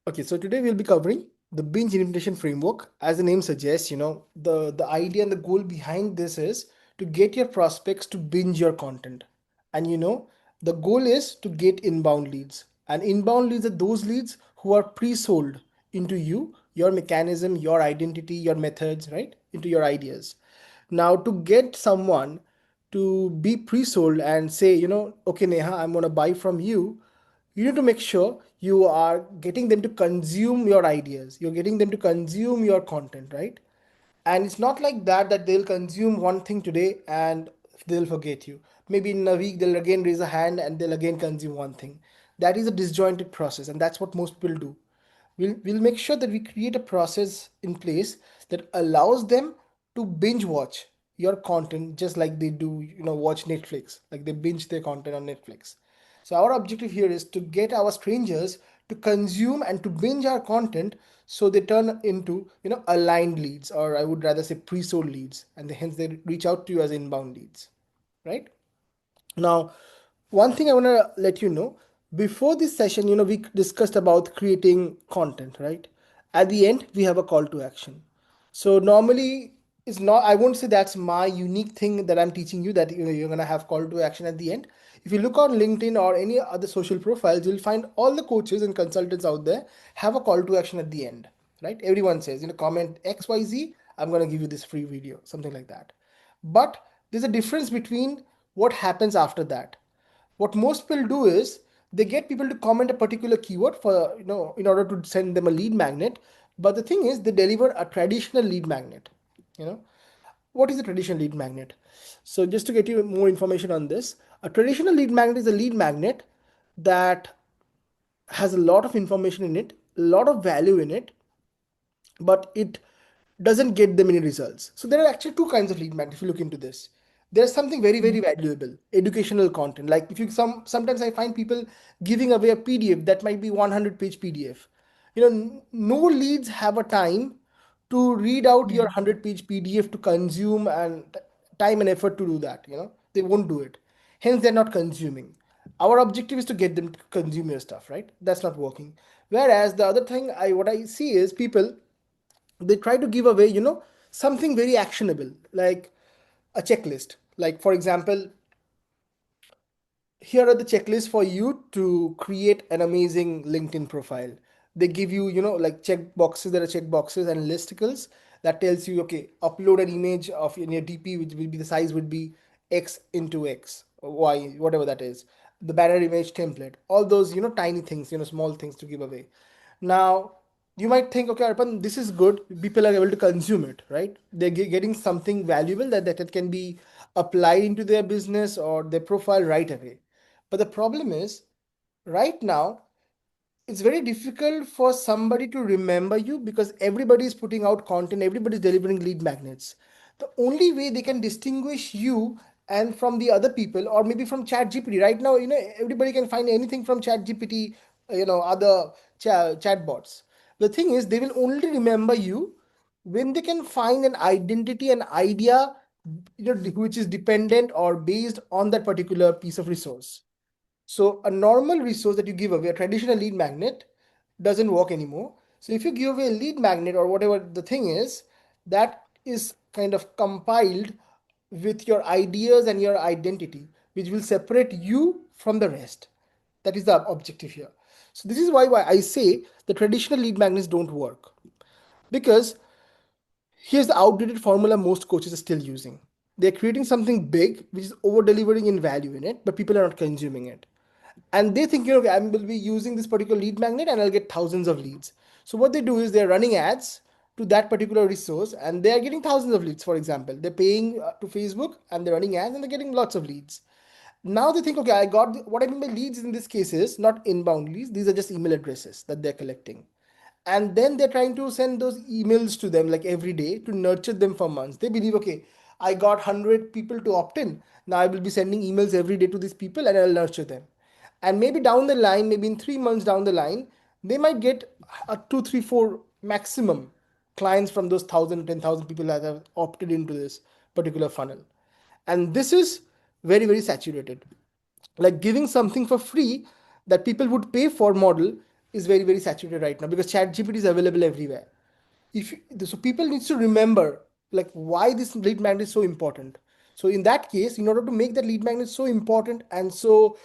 Okay, so today we'll be covering the binge implementation framework. As the name suggests, the idea and the goal behind this is to get your prospects to binge your content. And the goal is to get inbound leads. And inbound leads are those leads who are pre-sold into you, your mechanism, your identity, your methods, right? Into your ideas. Now, to get someone to be pre-sold and say, okay, Neha, I'm going to buy from you, you need to make sure you are getting them to consume your ideas, you're getting them to consume your content, right? And it's not like that they'll consume one thing today and they'll forget you. Maybe in a week they'll again raise a hand and they'll again consume one thing. That is a disjointed process, and that's what most people do. We'll make sure that we create a process in place that allows them to binge watch your content just like they do, watch Netflix, like they binge their content on Netflix. So our objective here is to get our strangers to consume and to binge our content so they turn into, aligned leads, or I would rather say pre-sold leads, and hence they reach out to you as inbound leads, right? Now, one thing I want to let you know, before this session, we discussed about creating content, right? At the end, we have a call to action. So normally, it's not, I won't say that's my unique thing that I'm teaching you, that you're going to have call to action at the end. If you look on LinkedIn or any other social profiles, you'll find all the coaches and consultants out there have a call to action at the end, right? Everyone says, comment XYZ, I'm going to give you this free video, something like that. But there's a difference between what happens after that. What most people do is they get people to comment a particular keyword for, in order to send them a lead magnet. But the thing is, they deliver a traditional lead magnet. You know, what is a traditional lead magnet? So just to get you more information on this, a traditional lead magnet is a lead magnet that has a lot of information in it, a lot of value in it, but it doesn't get them any results. So there are actually two kinds of lead magnet. If you look into this, there's something very very valuable, educational content. Like if you sometimes I find people giving away a PDF that might be 100-page PDF. No leads have a time to read out your Yeah. 100-page PDF to consume, and time and effort to do that. They won't do it. Hence, they're not consuming. Our objective is to get them to consume your stuff, right? That's not working. Whereas the other thing what I see is people, they try to give away, something very actionable, like a checklist. Like for example, here are the checklists for you to create an amazing LinkedIn profile. They give you, like check boxes. There are check boxes and listicles that tells you, okay, upload an image of in your DP, which will be the size would be X into X or Y, whatever that is. The banner image template, all those, tiny things, small things to give away. Now, you might think, okay, Arpan, this is good. People are able to consume it, right? They're getting something valuable that can be applied into their business or their profile right away. But the problem is, right now, it's very difficult for somebody to remember you because everybody is putting out content, everybody is delivering lead magnets. The only way they can distinguish you and from the other people, or maybe from chat gpt right now, everybody can find anything from chat gpt, other chat bots. The thing is, they will only remember you when they can find an identity, an idea, which is dependent or based on that particular piece of resource. So a normal resource that you give away, a traditional lead magnet, doesn't work anymore. So if you give away a lead magnet or whatever the thing is, that is kind of compiled with your ideas and your identity, which will separate you from the rest. That is the objective here. So this is why I say the traditional lead magnets don't work. Because here's the outdated formula most coaches are still using. They're creating something big, which is over delivering in value in it, but people are not consuming it. And they think, I will be using this particular lead magnet and I'll get thousands of leads. So what they do is they're running ads to that particular resource and they are getting thousands of leads. For example, they're paying to Facebook and they're running ads and they're getting lots of leads. Now they think, okay, I got what I mean by leads in this case is not inbound leads. These are just email addresses that they're collecting. And then they're trying to send those emails to them like every day to nurture them for months. They believe, okay, I got 100 people to opt in. Now I will be sending emails every day to these people and I'll nurture them. And maybe down the line, maybe in 3 months down the line, they might get a two, three, four maximum clients from those 1,000, 10,000 people that have opted into this particular funnel. And this is very, very saturated. Like giving something for free that people would pay for model is very, very saturated right now because ChatGPT is available everywhere. If so, people needs to remember like why this lead magnet is so important. So in that case, in order to make that lead magnet so important and so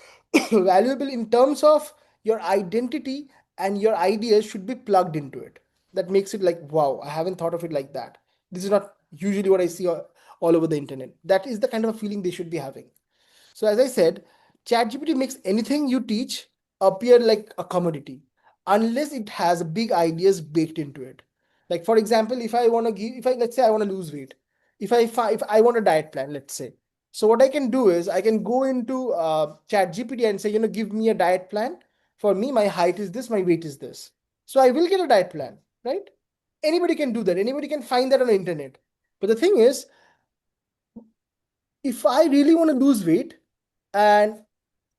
valuable in terms of your identity, and your ideas should be plugged into it. That makes it like, wow, I haven't thought of it like that. This is not usually what I see all over the internet. That is the kind of a feeling they should be having. So as I said, ChatGPT makes anything you teach appear like a commodity unless it has big ideas baked into it. Like for example, if I want to give, if I let's say I want to lose weight, if I want a diet plan, let's say. So what I can do is I can go into ChatGPT and say, give me a diet plan. For me, my height is this, my weight is this. So I will get a diet plan, right? Anybody can do that. Anybody can find that on the internet. But the thing is, if I really want to lose weight and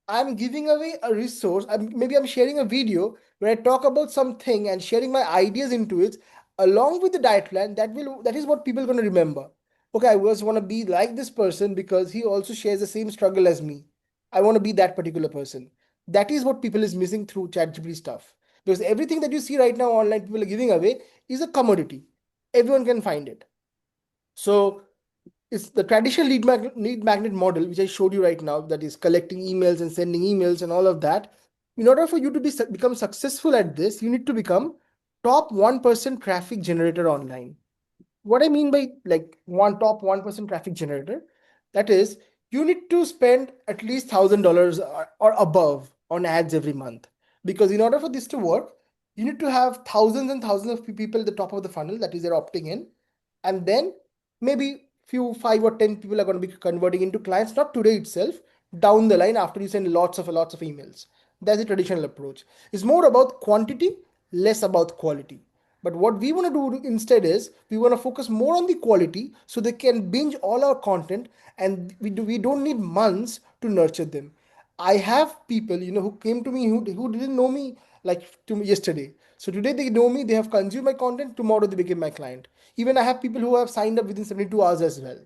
I'm giving away a resource, maybe I'm sharing a video where I talk about something and sharing my ideas into it along with the diet plan, that is what people are going to remember. Okay, I just want to be like this person because he also shares the same struggle as me. I want to be that particular person. That is what people is missing through ChatGPT stuff. Because everything that you see right now online people are giving away is a commodity. Everyone can find it. So it's the traditional lead magnet model, which I showed you right now, that is collecting emails and sending emails and all of that. In order for you to become successful at this, you need to become top 1% traffic generator online. What I mean by like one top 1% traffic generator, that is, you need to spend at least $1,000 or above on ads every month. Because in order for this to work, you need to have thousands and thousands of people at the top of the funnel, that is, they're opting in, and then maybe few 5 or 10 people are going to be converting into clients, not today itself, down the line after you send lots of emails. That's the traditional approach. It's more about quantity, less about quality. But what we want to do instead is we want to focus more on the quality so they can binge all our content, and we don't need months to nurture them. I have people, who came to me who didn't know me like to me yesterday. So today they know me, they have consumed my content, tomorrow they became my client. Even I have people who have signed up within 72 hours as well.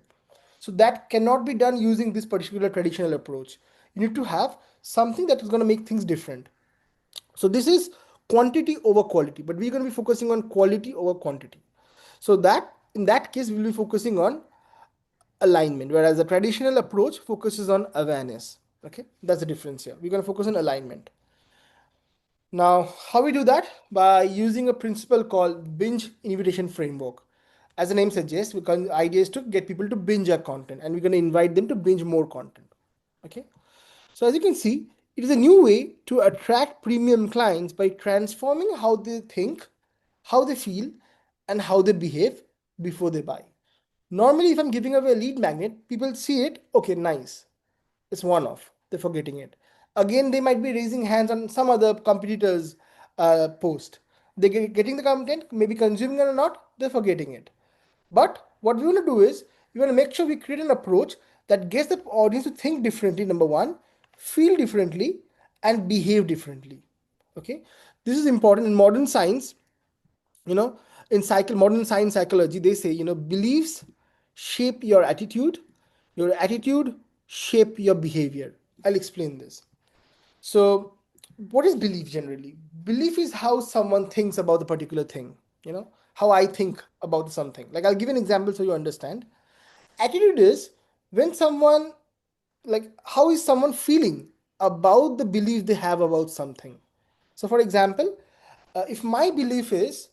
So that cannot be done using this particular traditional approach. You need to have something that is going to make things different. So this is quantity over quality, but we're going to be focusing on quality over quantity. So that in that case, we'll be focusing on alignment, whereas the traditional approach focuses on awareness. Okay, that's the difference here. We're going to focus on alignment. Now, how we do that? By using a principle called binge invitation framework. As the name suggests, the idea is to get people to binge our content, and we're going to invite them to binge more content. Okay. So as you can see, it is a new way to attract premium clients by transforming how they think, how they feel, and how they behave before they buy. Normally, if I'm giving away a lead magnet, people see it, okay, nice. It's one off. They're forgetting it. Again, they might be raising hands on some other competitors' post. They're getting the content, maybe consuming it or not, they're forgetting it. But what we want to do is we want to make sure we create an approach that gets the audience to think differently, number one, feel differently, and behave differently. Okay, this is important in modern science. You know, in modern science psychology, they say, beliefs shape your attitude shape your behavior. I'll explain this. So, what is belief generally? Belief is how someone thinks about the particular thing. How I think about something. Like, I'll give an example so you understand. Attitude is when someone, like, how is someone feeling about the belief they have about something. So, for example, if my belief is,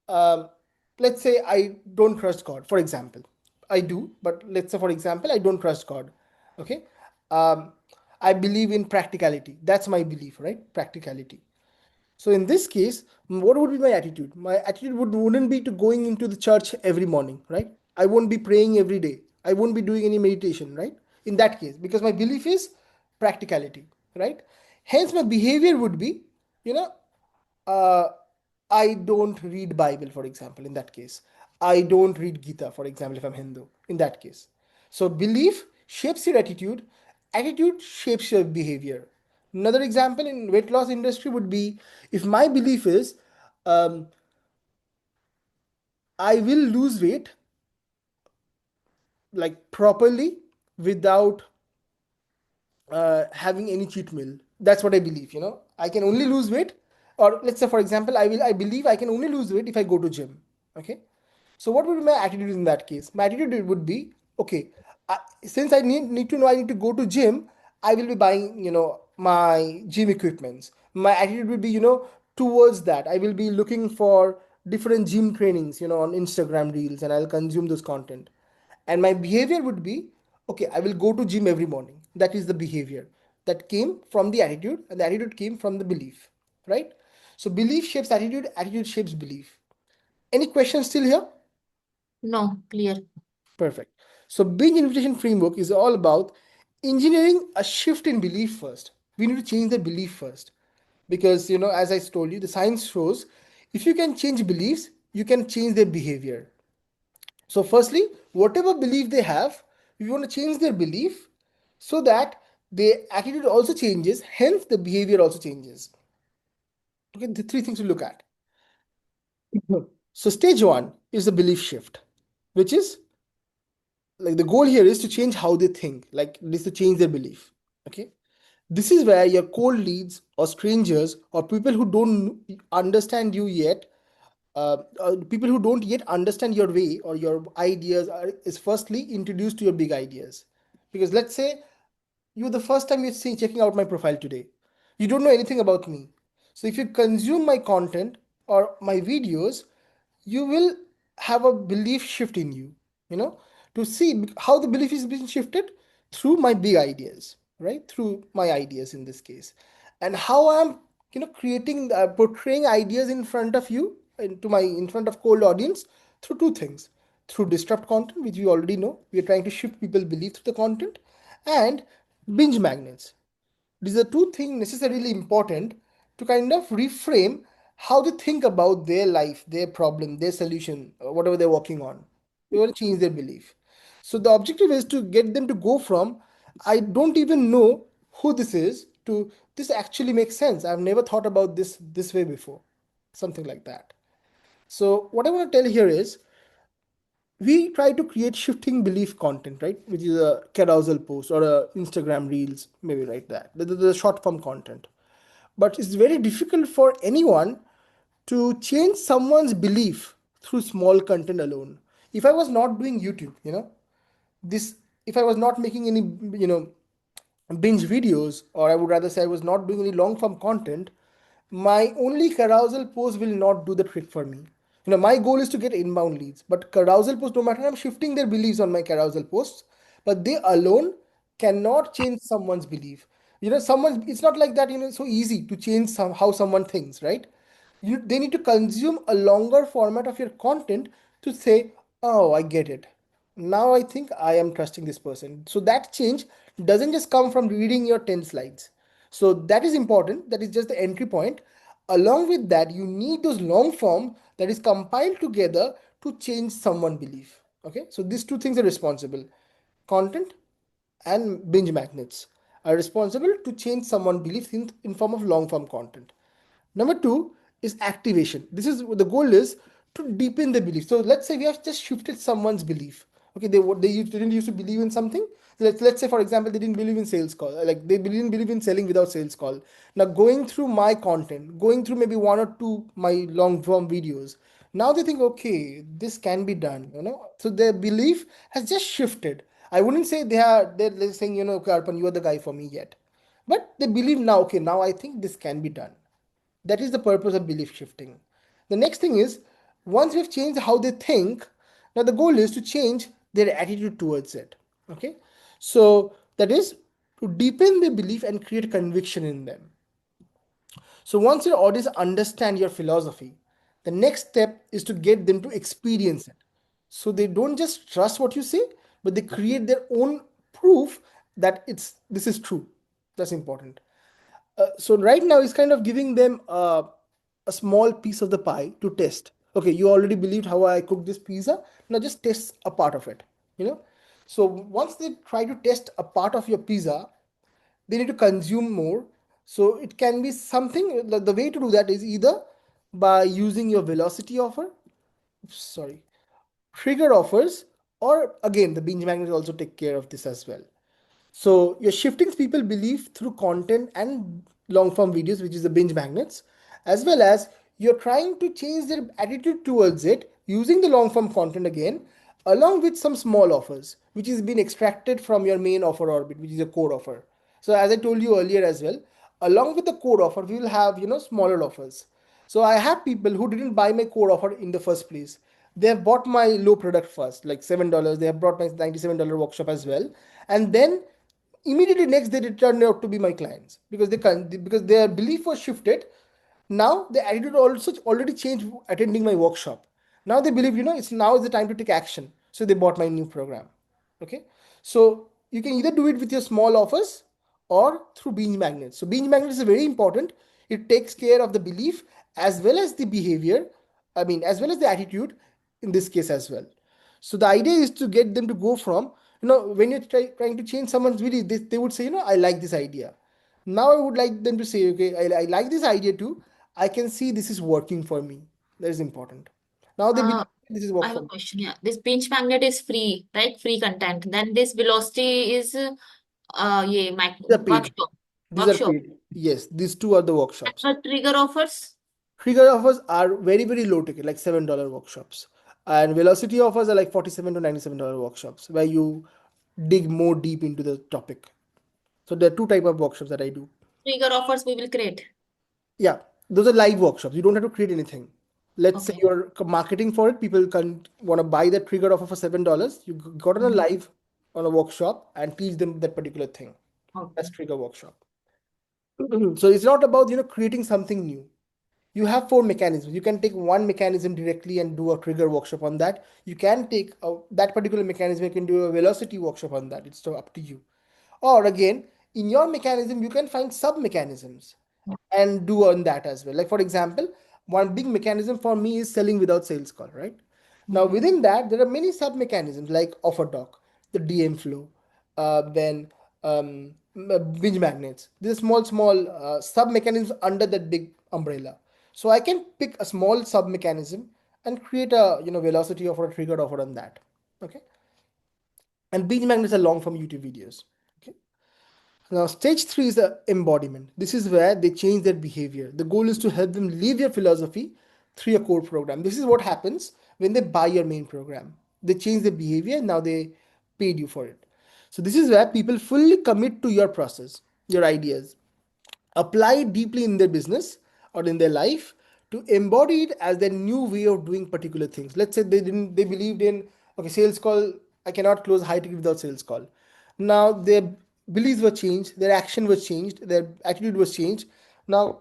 um, let's say I don't trust God, for example. I do, but let's say, for example, I don't trust God. Okay. Um, I believe in practicality. That's my belief, right? Practicality. So in this case, what would be my attitude? My attitude wouldn't be to going into the church every morning, right? I won't be praying every day. I won't be doing any meditation, right? In that case, because my belief is practicality, right? Hence, my behavior would be, you know, uh, I don't read Bible, for example, in that case. I don't read Gita, for example, if I'm Hindu, in that case. So belief shapes your attitude shapes your behavior. Another example in weight loss industry would be if my belief is um, I will lose weight like properly without having any cheat meal. That's what I believe. I can only lose weight Or let's say, for example, I believe I can only lose weight if I go to gym. Okay. So what would be my attitude in that case? My attitude would be, okay, since I need to know I need to go to gym, I will be buying, my gym equipments. My attitude would be, towards that. I will be looking for different gym trainings, on Instagram reels, and I'll consume those content. And my behavior would be, okay, I will go to gym every morning. That is the behavior that came from the attitude, and the attitude came from the belief, right? So belief shapes attitude, attitude shapes belief. Any questions still here? No, clear. Perfect. So binge invitation framework is all about engineering a shift in belief first. We need to change the belief first. Because, as I told you, the science shows if you can change beliefs, you can change their behavior. So, firstly, whatever belief they have, we want to change their belief so that their attitude also changes, hence, the behavior also changes. Okay, the three things to look at. So, stage one is the belief shift, which is like the goal here is to change how they think, like this to change their belief. Okay, this is where your cold leads or strangers or people who don't understand you yet, people who don't yet understand your way or your ideas is firstly introduced to your big ideas. Because let's say you the first time you're seeing checking out my profile today, you don't know anything about me. So if you consume my content or my videos, you will have a belief shift in you, you know to see how the belief is being shifted through my big ideas, right? Through my ideas in this case, and how I'm creating portraying ideas in front of you, in front of cold audience, through two things: through disrupt content, which we already know, we are trying to shift people belief through the content, and binge magnets. These are two things necessarily important to kind of reframe how they think about their life, their problem, their solution, whatever they're working on. They want to change their belief. So the objective is to get them to go from I don't even know who this is to this actually makes sense. I've never thought about this way before. Something like that. So what I want to tell here is we try to create shifting belief content, right? Which is a carousel post or a Instagram reels, maybe like that. The short form content. But it's very difficult for anyone to change someone's belief through small content alone. If I was not doing YouTube, this if I was not making any, binge videos, or I would rather say I was not doing any long form content, my only carousel post will not do the trick for me. My goal is to get inbound leads, but carousel posts, no matter I'm shifting their beliefs on my carousel posts, but they alone cannot change someone's belief. Someone, it's not like that, so easy to change how someone thinks, right? They need to consume a longer format of your content to say, oh, I get it. Now I think I am trusting this person. So that change doesn't just come from reading your 10 slides. So that is important. That is just the entry point. Along with that, you need those long form that is compiled together to change someone belief. Okay, so these two things are responsible: content and binge magnets are responsible to change someone beliefs in form of long form content. Number two is activation. This is the goal is to deepen the belief. So let's say we have just shifted someone's belief. Okay, didn't used to believe in something. So let's say, for example, they didn't believe in sales call, like they didn't believe in selling without sales call. Now going through my content, going through maybe one or two my long form videos, now they think, okay, this can be done. So their belief has just shifted. I wouldn't say they're saying, okay, Arpan, you are the guy for me yet, but they believe now. Okay, now I think this can be done. That is the purpose of belief shifting. The next thing is, once we've changed how they think, now the goal is to change their attitude towards it. Okay, so that is to deepen their belief and create conviction in them. So once your audience understand your philosophy, the next step is to get them to experience it. So they don't just trust what you say, but they create their own proof that this is true. That's important. So right now it's kind of giving them a small piece of the pie to test. Okay, you already believed how I cook this pizza. Now just test a part of it. You know. So once they try to test a part of your pizza, they need to consume more. So it can be something. The way to do that is either by using your velocity offer. Sorry, trigger offers, or again the binge magnets also take care of this as well. So you're shifting people belief through content and long form videos, which is the binge magnets, as well as you're trying to change their attitude towards it using the long form content again, along with some small offers, which is being extracted from your main offer orbit, which is a core offer. So as I told you earlier as well, along with the core offer, we will have smaller offers. So I have people who didn't buy my core offer in the first place. They have bought my low product first, like $7. They have bought my $97 workshop as well, and then immediately next they turned out to be my clients because they can because their belief was shifted. Now the attitude also already changed attending my workshop. Now they believe it's now is the time to take action, so they bought my new program. Okay, so you can either do it with your small offers or through binge magnets. So binge magnet is very important. It takes care of the belief as well as the behavior, I mean as well as the attitude in this case as well. So the idea is to get them to go from, when you're trying to change someone's belief, they would say, I like this idea. Now I would like them to say, okay, I like this idea too. I can see this is working for me. That is important. Now they believe Uh, this is I work have for a me. question. Yeah, this Binge Magnet is free, right? Free content. Then this Velocity is yeah, my These are paid. workshop. These are Workshop. paid. Yes, these two are the workshops. And the trigger offers, Trigger offers are very, very low ticket, like $7 workshops. And velocity offers are like $47 to $97 workshops where you dig more deep into the topic. So there are two type of workshops that I do. trigger offers we will create. Yeah, those are live workshops. You don't have to create anything. Let's say Okay. you're marketing for it. People can want to buy that trigger offer for $7. You got on a Mhm. live on a workshop and teach them that particular thing. That's Okay. trigger workshop. So it's not about creating something new. You have four mechanisms. You can take one mechanism directly and do a trigger workshop on that. You can take that particular mechanism. You can do a velocity workshop on that. It's so up to you. Or again, in your mechanism, you can find sub mechanisms and do on that as well. Like for example, one big mechanism for me is selling without sales call, right? Now Mhm. within that, there are many sub mechanisms like offer doc, the DM flow, then binge magnets. These are small sub mechanisms under that big umbrella. So I can pick a small sub mechanism and create a velocity offer, a triggered offer on that. Okay, and binge magnets are long form YouTube videos. Okay. Now, stage three is the embodiment. This is where they change their behavior. The goal is to help them live your philosophy through your core program. This is what happens when they buy your main program. They change their behavior, now they paid you for it. So, this is where people fully commit to your process, your ideas, apply it deeply in their business or in their life to embody it as their new way of doing particular things. Let's say they believed in, okay, sales call, I cannot close high ticket without sales call. Now their beliefs were changed, their action was changed, their attitude was changed. Now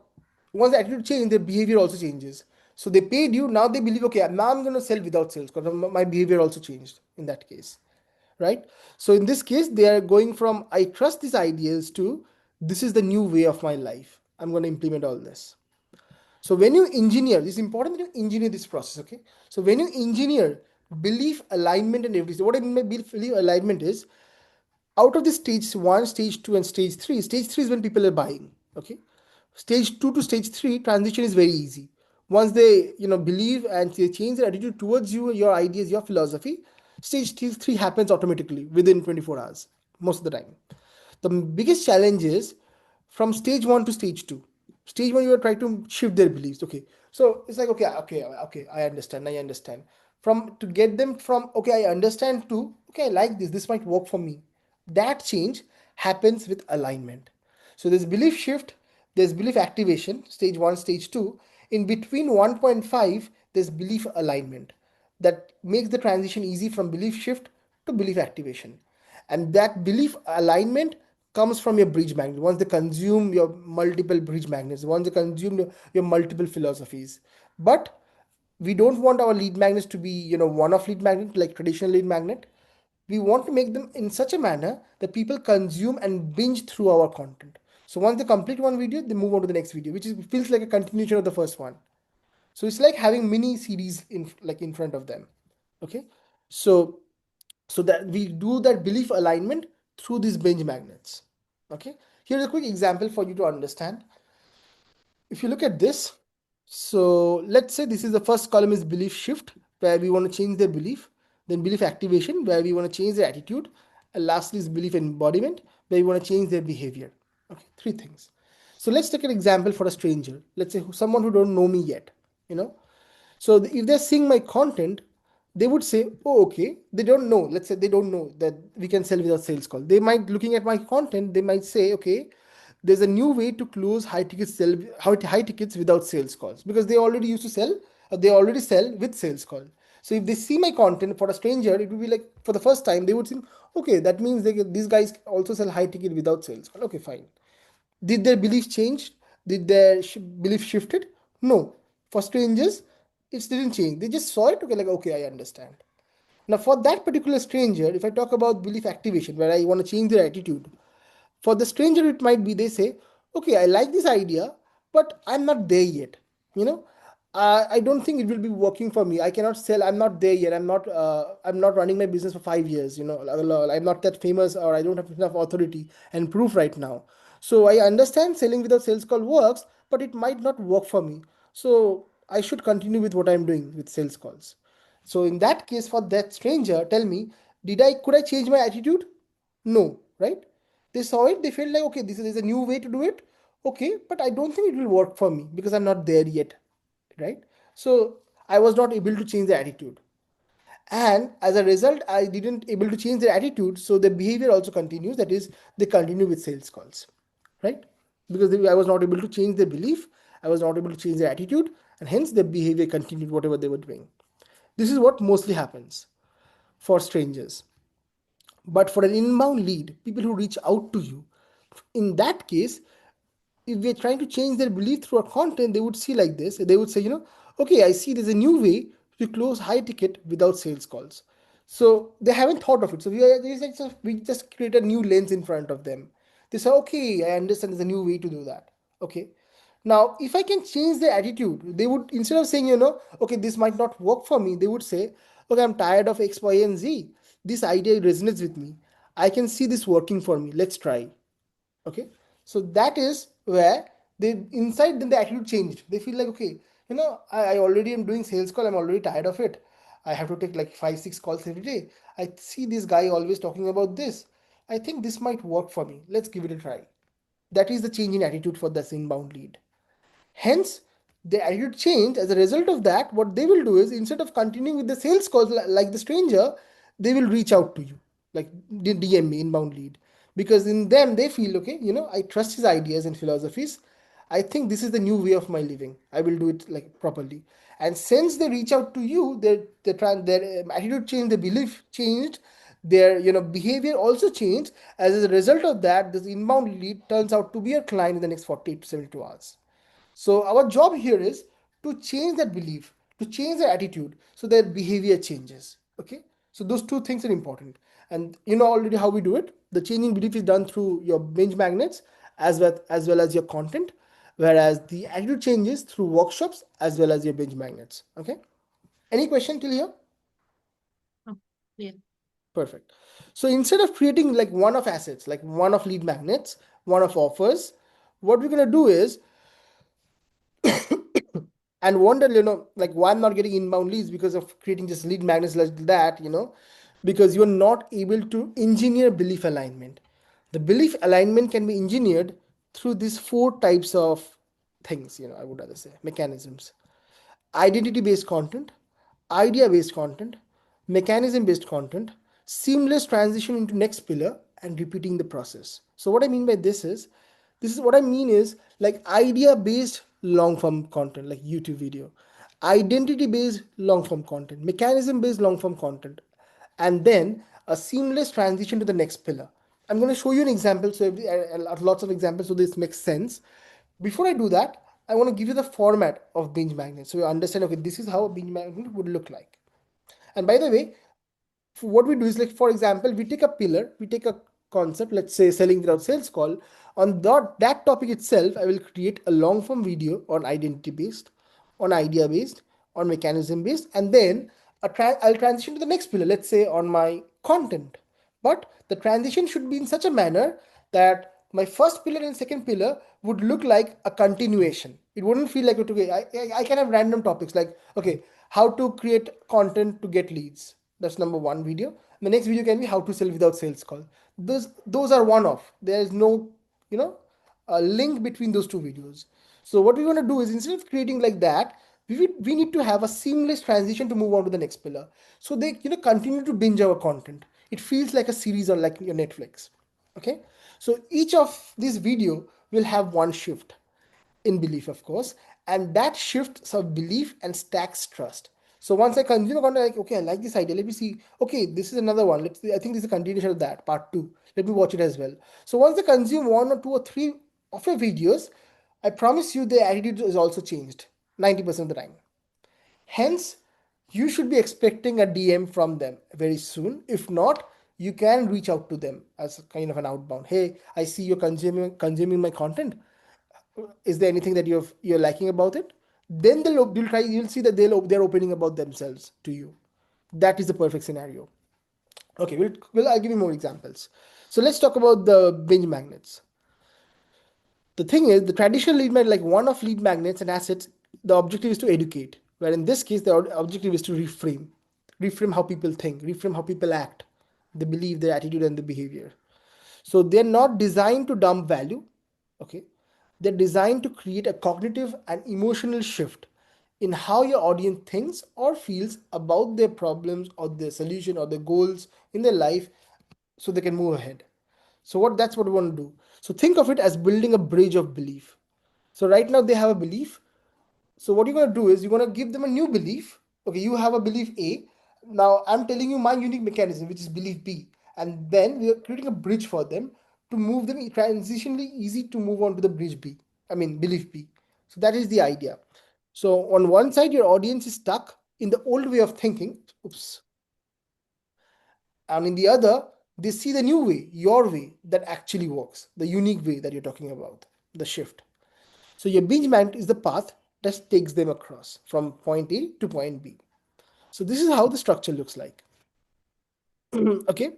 once the attitude changed, their behavior also changes. So they paid you, now they believe, okay, now I'm going to sell without sales because my behavior also changed in that case, right? So in this case, they are going from I trust these ideas to this is the new way of my life. I'm going to implement all this. So when you engineer, it's important that you engineer this process, okay? So when you engineer belief alignment and everything, what I mean by belief alignment is out of the stage one, stage two, and stage three is when people are buying. Okay, stage two to stage three transition is very easy. Once they believe and they change their attitude towards you, your ideas, your philosophy, stage three happens automatically within 24 hours most of the time. The biggest challenge is from stage one to stage two. Stage one, you are trying to shift their beliefs. Okay, so it's like okay, I understand. From to get them from okay, I understand to okay, I like this. This might work for me. That change happens with alignment. So there's belief shift, there's belief activation, stage one, stage two. In between 1.5, there's belief alignment that makes the transition easy from belief shift to belief activation. And that belief alignment comes from your bridge magnet. Once they consume your multiple bridge magnets, once they consume your multiple philosophies. But we don't want our lead magnets to be, one-off lead magnet like traditional lead magnet. We want to make them in such a manner that people consume and binge through our content. So once they complete one video, they move on to the next video, which feels like a continuation of the first one. So it's like having mini series in front of them. Okay, so that we do that belief alignment through these binge magnets. Okay, here's a quick example for you to understand. If you look at this, so let's say this is the first column is belief shift, where we want to change their belief, then belief activation, where we want to change their attitude, and lastly is belief embodiment, where we want to change their behavior. Okay, three things. So let's take an example for a stranger. Let's say someone who don't know me yet. You know, so if they're seeing my content, they would say, "Oh, okay." They don't know. Let's say they don't know that we can sell without sales call. They might looking at my content. They might say, "Okay, there's a new way to close high tickets without sales calls," because they already used to sell. They already sell with sales call. So if they see my content for a stranger, it would be like for the first time they would think, "Okay, that means these guys also sell high ticket without sales call." Okay, fine. Did their belief change? Did their belief shifted? No. For strangers, it didn't change. They just saw it. Okay, like okay, I understand. Now, for that particular stranger, if I talk about belief activation, where I want to change their attitude, for the stranger, it might be they say, okay, I like this idea, but I'm not there yet. You know, I don't think it will be working for me. I cannot sell. I'm not there yet. I'm not running my business for 5 years. You know, I'm not that famous, or I don't have enough authority and proof right now. So I understand selling without sales call works, but it might not work for me. So I should continue with what I'm doing with sales calls. So in that case, for that stranger, tell me, could I change my attitude? No, right? They saw it, they felt like, okay, this is a new way to do it. Okay, but I don't think it will work for me because I'm not there yet, right? So I was not able to change the attitude. And as a result, I didn't able to change their attitude. So the behavior also continues. That is, they continue with sales calls, right? Because I was not able to change their belief. I was not able to change their attitude. And hence their behavior continued whatever they were doing. This is what mostly happens for strangers. But for an inbound lead, people who reach out to you, in that case, if we're trying to change their belief through our content, they would see like this. They would say, okay, I see there's a new way to close high ticket without sales calls. So they haven't thought of it. So we just create a new lens in front of them. They say, okay, I understand there's a new way to do that. Okay. Now, if I can change their attitude, they would, instead of saying, okay, this might not work for me, they would say, okay, I'm tired of X, Y, and Z. This idea resonates with me. I can see this working for me. Let's try. Okay, so that is where they inside then the attitude changed. They feel like, okay, I already am doing sales call. I'm already tired of it. I have to take like 5 6 calls every day. I see this guy always talking about this. I think this might work for me. Let's give it a try. That is the change in attitude for this inbound lead. Hence, the attitude change. As a result of that, what they will do is, instead of continuing with the sales calls like the stranger, they will reach out to you, like DM me, inbound lead. Because in them, they feel, okay, I trust his ideas and philosophies. I think this is the new way of my living. I will do it like properly. And since they reach out to you, their attitude changed, their belief changed, their behavior also changed. As a result of that, this inbound lead turns out to be a client in the next 48 to 72 hours. So our job here is to change that belief, to change their attitude, so their behavior changes. Okay. So those two things are important. And you know already how we do it. The changing belief is done through your binge magnets as well as your content, whereas the attitude changes through workshops as well as your binge magnets. Okay. Any question till here? Oh, yeah. Perfect. So instead of creating like one of assets, like one of lead magnets, one of offers, what we're gonna do is, and wonder, like why I'm not getting inbound leads because of creating just lead magnets like that, because you're not able to engineer belief alignment. The belief alignment can be engineered through these four types of things, I would rather say mechanisms: identity based content, idea based content, mechanism based content, seamless transition into next pillar, and repeating the process. So what I mean by this is what I mean is like idea based long form content like YouTube video, identity based long form content, mechanism based long form content, and then a seamless transition to the next pillar. I'm going to show you an example, so lots of examples, so this makes sense. Before I do that, I want to give you the format of binge magnet, so you understand, okay, this is how a binge magnet would look like. And by the way, what we do is, like, for example, we take a pillar, we take a concept, let's say selling without sales call. On that topic itself, I will create a long form video on identity based, on idea based, on mechanism based, and then I'll transition to the next pillar, let's say on my content. But the transition should be in such a manner that my first pillar and second pillar would look like a continuation. It wouldn't feel like, okay, I can have random topics like, okay, how to create content to get leads. That's number one video. The next video can be how to sell without sales call. Those are one off. There is no, you know, a link between those two videos. So what we want to do is, instead of creating like that, we need to have a seamless transition to move on to the next pillar. So they continue to binge our content. It feels like a series or like your Netflix. Okay, so each of these video will have one shift in belief, of course, and that shifts of belief and stacks trust. So once I consume a content, like, okay, I like this idea. Let me see. Okay, this is another one. Let's see. I think this is a continuation of that part two. Let me watch it as well. So once they consume one or two or three of your videos, I promise you, their attitude is also changed 90% of the time. Hence, you should be expecting a DM from them very soon. If not, you can reach out to them as a kind of an outbound. Hey, I see you're consuming my content. Is there anything that you're liking about it? Then you'll see that they're opening about themselves to you. That is the perfect scenario. Okay, I'll give you more examples. So let's talk about the binge magnets. The thing is, the traditional lead magnet, like one of lead magnets and assets, the objective is to educate. Where in this case, the objective is to reframe how people think, reframe how people act, they believe, their attitude, and the behavior. So they're not designed to dump value. Okay, they're designed to create a cognitive and emotional shift in how your audience thinks or feels about their problems or their solution or their goals in their life, so they can move ahead. So that's what we want to do. So think of it as building a bridge of belief. So right now they have a belief. So what you're going to do is you're going to give them a new belief. Okay, you have a belief A. Now I'm telling you my unique mechanism, which is belief B. And then we are creating a bridge for them to move them transitionally easy to move on to the bridge B. I mean, belief B. So that is the idea. So on one side, your audience is stuck in the old way of thinking. Oops. And in the other, they see the new way, your way, that actually works, the unique way that you're talking about, the shift. So your binge magnet is the path that takes them across from point A to point B. So this is how the structure looks like. Okay.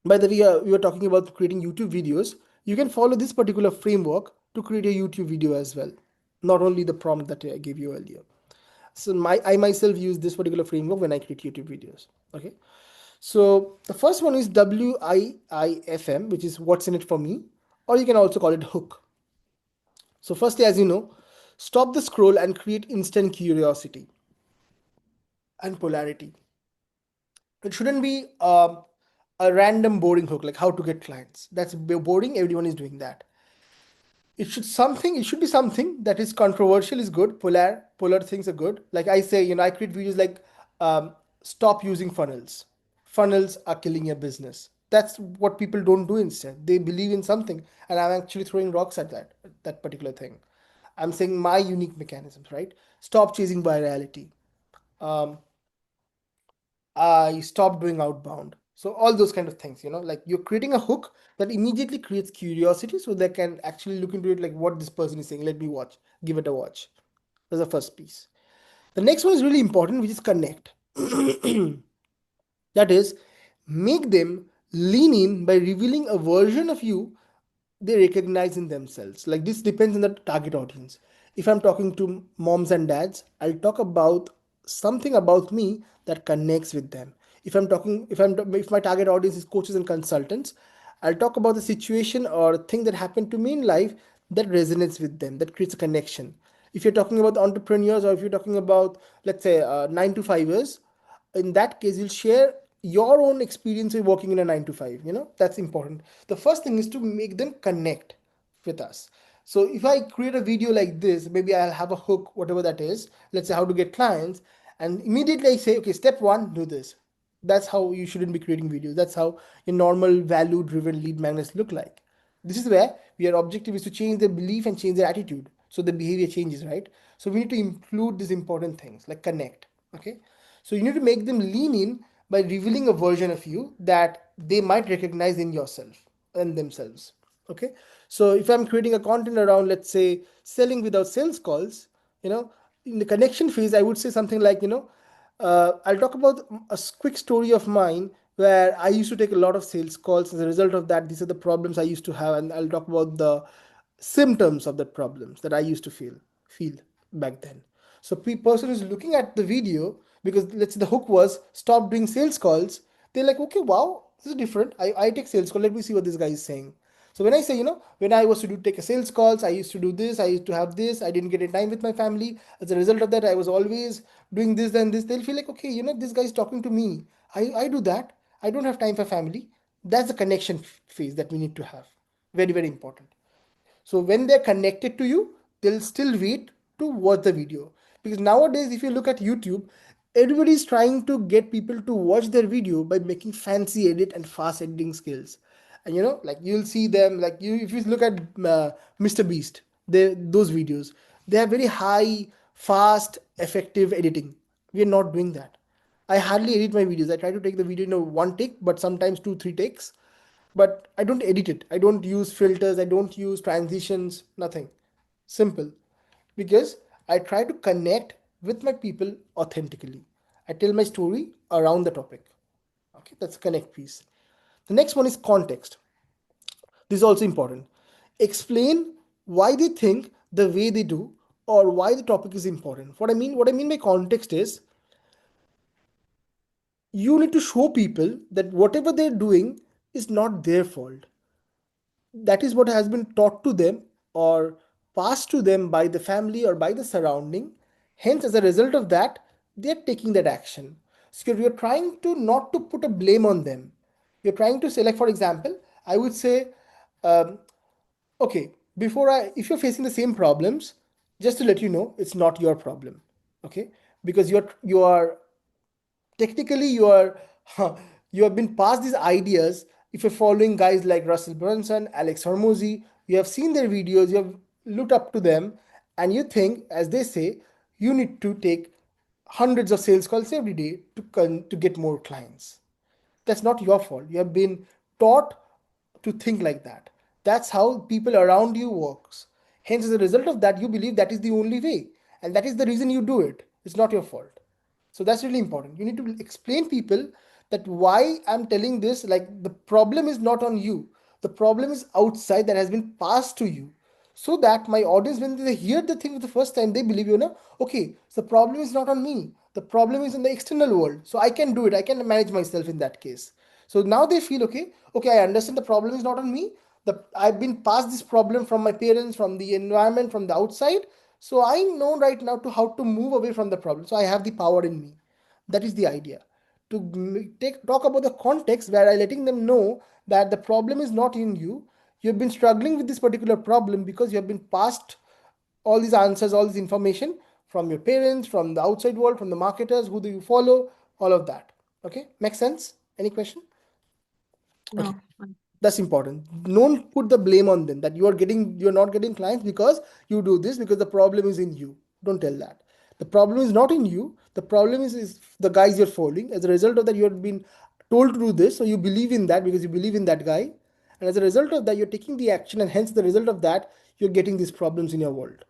By the way, we were talking about creating YouTube videos. You can follow this particular framework to create a YouTube video as well. Not only the prompt that I gave you earlier. So I myself use this particular framework when I create YouTube videos. Okay. So the first one is WIIFM, which is what's in it for me, or you can also call it hook. So firstly, as you know, stop the scroll and create instant curiosity and polarity. It shouldn't be a random boring hook like how to get clients. That's boring. Everyone is doing that. It should be something that is controversial is good. Polar things are good. Like I say, I create videos like stop using funnels. Funnels are killing your business. That's what people don't do. Instead they believe in something, and I'm actually throwing rocks at that particular thing. I'm saying my unique mechanisms, right? Stop chasing virality. um, I stopped doing outbound. So all those kind of things, like you're creating a hook that immediately creates curiosity, so they can actually look into it, like what this person is saying. Let me watch, give it a watch. That's the first piece. The next one is really important, which is connect. That is, make them lean in by revealing a version of you they recognize in themselves. Like this depends on the target audience. If I'm talking to moms and dads, I'll talk about something about me that connects with them. If my target audience is coaches and consultants, I'll talk about the situation or thing that happened to me in life that resonates with them, that creates a connection. If you're talking about entrepreneurs, or if you're talking about, let's say, 9 to 5 years, in that case you'll share your own experience of working in a 9 to 5. That's important. The first thing is to make them connect with us. So if I create a video like this, maybe I'll have a hook, whatever that is, let's say how to get clients, and immediately I say, okay, step one, do this. That's how you shouldn't be creating videos. That's how your normal value driven lead magnets look like. This is where your objective is to change their belief and change their attitude, so the behavior changes, right? So we need to include these important things like connect. Okay, so you need to make them lean in by revealing a version of you that they might recognize in yourself and themselves. Okay, so if I'm creating a content around, let's say, selling without sales calls, in the connection phase, I would say something like, I'll talk about a quick story of mine where I used to take a lot of sales calls. As a result of that, these are the problems I used to have, and I'll talk about the symptoms of that problems that I used to feel back then. So person is looking at the video, because let's say the hook was stop doing sales calls. They're like, okay, wow, this is different. I take sales call. Let me see what this guy is saying. So when I say, when I was to do take a sales calls, I used to do this, I used to have this, I didn't get a time with my family. As a result of that, I was always doing this and this. They'll feel like, okay, this guy is talking to me. I do that. I don't have time for family. That's the connection phase that we need to have. Very, very important. So when they're connected to you, they'll still wait to watch the video. Because nowadays, if you look at YouTube, everybody's trying to get people to watch their video by making fancy edit and fast editing skills. And like you'll see them, like if you look at Mr. Beast, those videos, they have very high, fast, effective editing. We are not doing that. I hardly edit my videos. I try to take the video in a one take, but sometimes two, three takes, but I don't edit it. I don't use filters. I don't use transitions, nothing. Simple. Because I try to connect with my people authentically. I tell my story around the topic. Okay, that's the connect piece. The next one is context. This is also important. Explain why they think the way they do or why the topic is important. What I mean by context is you need to show people that whatever they're doing is not their fault. That is what has been taught to them or passed to them by the family or by the surrounding. Hence, as a result of that, they're taking that action. So you're trying to not to put a blame on them. You're trying to say, like for example, I would say, um, okay, if you're facing the same problems, just to let you know, it's not your problem. Okay, because you are technically you have been passed these ideas. If you're following guys like Russell Brunson, Alex Hormozy, you have seen their videos, you have looked up to them, and you think, as they say, you need to take hundreds of sales calls every day to get more clients. That's not your fault. You have been taught to think like that. That's how people around you works. Hence, as a result of that, you believe that is the only way, and that is the reason you do it. It's not your fault. So that's really important. You need to explain people that why I'm telling this, like the problem is not on you. The problem is outside that has been passed to you. So that my audience, when they hear the thing for the first time, they believe, okay, so the problem is not on me. The problem is in the external world. So I can do it. I can manage myself in that case. So now they feel, okay, I understand the problem is not on me. I've been passed this problem from my parents, from the environment, from the outside. So I know right now to how to move away from the problem. So I have the power in me. That is the idea. To talk about the context where I letting them know that the problem is not in you. You have been struggling with this particular problem because you have been passed all these answers, all this information from your parents, from the outside world, from the marketers, who do you follow, all of that. Okay, makes sense? Any question? Okay, No. that's important. Don't put the blame on them that you're not getting clients because you do this, because the problem is in you. Don't tell that. The problem is not in you. The problem is the guys you're following. As a result of that, you have been told to do this, so you believe in that because you believe in that guy. And as a result of that, you're taking the action, and hence the result of that, you're getting these problems in your world.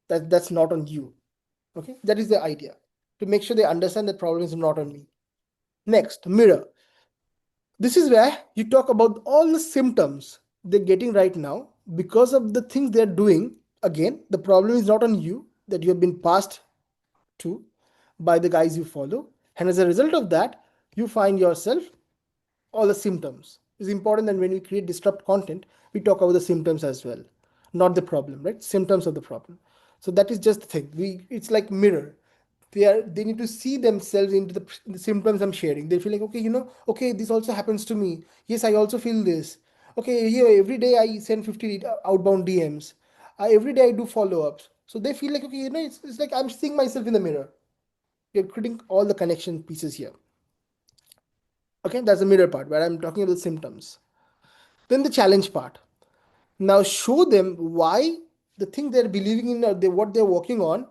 That's not on you. Okay, that is the idea. To make sure they understand that problem is not on me. Next, mirror. This is where you talk about all the symptoms they're getting right now because of the things they're doing. Again, the problem is not on you, that you have been passed to by the guys you follow. And as a result of that, you find yourself all the symptoms. It's important that when we create disrupt content, we talk about the symptoms as well, not the problem, right? Symptoms of the problem. So that is just the thing. It's like mirror. They need to see themselves into the symptoms I'm sharing. They feel like, okay, okay, this also happens to me. Yes, I also feel this. Okay, every day I send 50 outbound DMs. Every day I do follow-ups. So they feel like, okay, it's like I'm seeing myself in the mirror. You're creating all the connection pieces here. Okay, that's the mirror part where I'm talking about symptoms. Then the challenge part. Now show them why the thing they're believing in or what they're working on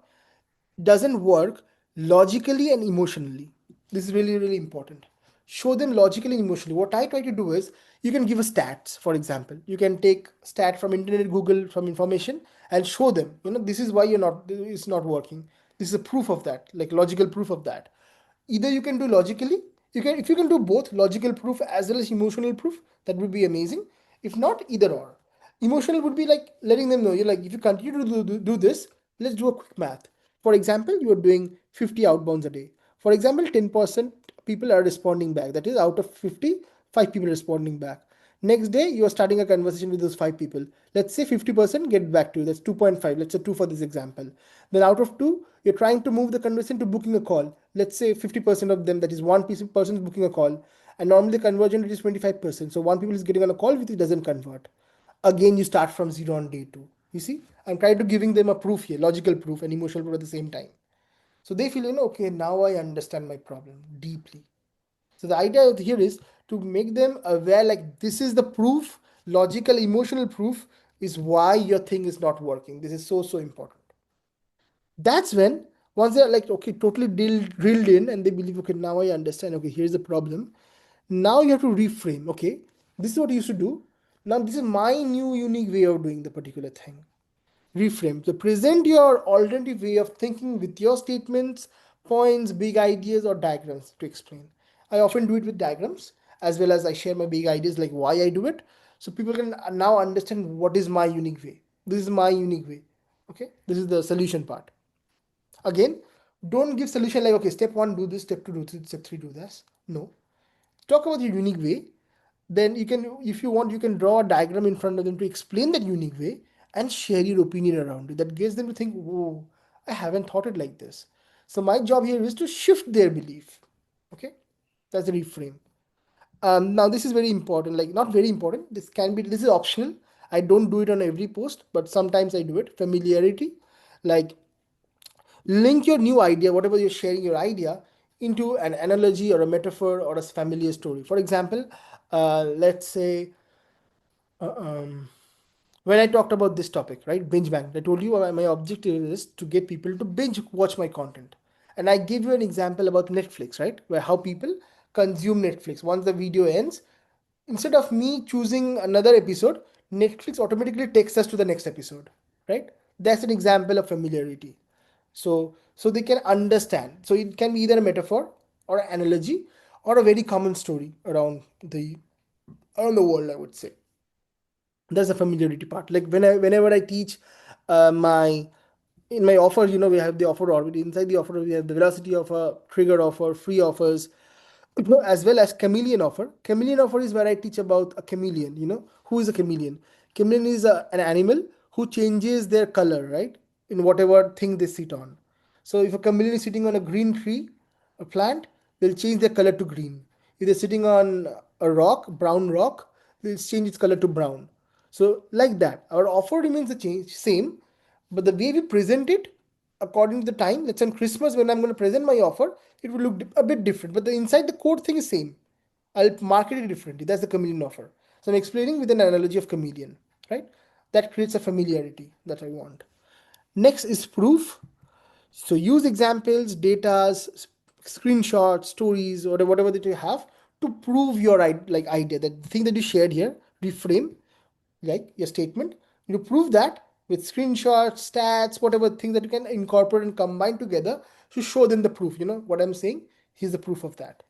doesn't work logically and emotionally. This is really, really important. Show them logically and emotionally. What I try to do is, you can give a stats, for example. You can take stat from internet, Google, from information, and show them, this is why it's not working. This is a proof of that, like logical proof of that. Either you can do logically, if you can do both logical proof as well as emotional proof, that would be amazing. If not, either or. Emotional would be like letting them know, you're like, if you continue to do this, let's do a quick math. For example, you are doing 50 outbounds a day. For example, 10% people are responding back. That is, out of 50, 5 people responding back. Next day, you are starting a conversation with those five people. Let's say 50% get back to you. That's 2.5. Let's say 2 for this example. Then out of 2, you're trying to move the conversation to booking a call. Let's say 50% of them, that is one person is booking a call. And normally the conversion rate is 25%. So one people is getting on a call with it doesn't convert. Again, you start from zero on day 2. You see, I'm trying to giving them a proof here, logical proof and emotional proof at the same time. So they feel, okay, now I understand my problem deeply. So the idea here is to make them aware, like this is the proof, logical, emotional proof is why your thing is not working. This is so, so important. That's when once they're like, okay, totally drilled in and they believe, okay, now I understand, okay, here's the problem. Now you have to reframe, okay, this is what you used to do. Now this is my new unique way of doing the particular thing. Reframe. So present your alternative way of thinking with your statements, points, big ideas, or diagrams to explain. I often do it with diagrams as well as I share my big ideas like why I do it. So people can now understand what is my unique way. This is my unique way. Okay, this is the solution part. Again, don't give solution like okay, step one do this, step two do this, step three do this. No, talk about your unique way. Then you can, if you want, you can draw a diagram in front of them to explain that unique way and share your opinion around it. That gets them to think, whoa, I haven't thought it like this. So my job here is to shift their belief. Okay, that's the reframe. Now this is very important, like not very important, this is optional. I don't do it on every post, but sometimes I do it. Familiarity, like link your new idea, whatever you're sharing your idea, into an analogy or a metaphor or a familiar story. For example, let's say uh, um, when I talked about this topic, right, binge bang, I told you my objective is to get people to binge watch my content. And I gave you an example about Netflix, right, where how people consume Netflix. Once the video ends, instead of me choosing another episode, Netflix automatically takes us to the next episode, right? That's an example of familiarity. So they can understand. So it can be either a metaphor or an analogy or a very common story around the world, I would say. That's the familiarity part. Like whenever I teach my in my offer, we have the offer orbit. Inside the offer, we have the velocity offer, trigger offer, free offers, as well as chameleon offer. Chameleon offer is where I teach about a chameleon. Who is a chameleon? Chameleon is an animal who changes their color, right, in whatever thing they sit on. So if a chameleon is sitting on a green tree, a plant, they'll change their color to green. If they're sitting on a rock, brown rock, they'll change its color to brown. So like that, our offer remains the same, but the way we present it according to the time. Let's say on Christmas when I'm going to present my offer, it will look a bit different, but the inside the core thing is same. I'll market it differently. That's the chameleon offer. So I'm explaining with an analogy of chameleon, right? That creates a familiarity that I want. Next is proof. So use examples, datas, screenshots, stories, or whatever that you have to prove your idea, that the thing that you shared here, reframe like your statement. You prove that with screenshots, stats, whatever thing that you can incorporate and combine together to show them the proof. You know what I'm saying? Here's the proof of that.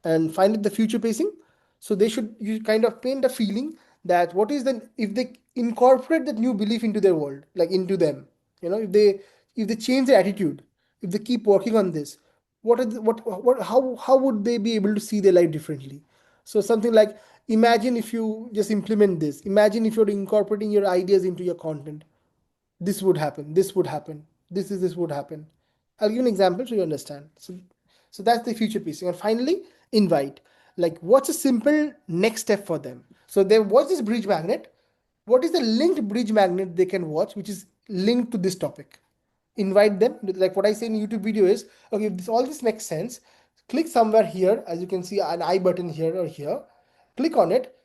And finally, the future pacing. So they should, you kind of paint a feeling that what is the, if they incorporate that new belief into their world, like into them, if they change their attitude, if they keep working on this, what are the, what how would they be able to see their life differently? So something like, imagine if you just implement this, imagine if you're incorporating your ideas into your content, this would happen, this would happen, this would happen. I'll give an example so you understand. So that's the future pacing. And finally, invite. Like, what's a simple next step for them? So they watch this bridge magnet. What is the linked bridge magnet they can watch, which is linked to this topic? Invite them. Like what I say in YouTube video is, okay, if all this makes sense, click somewhere here. As you can see, an I button here or here. Click on it.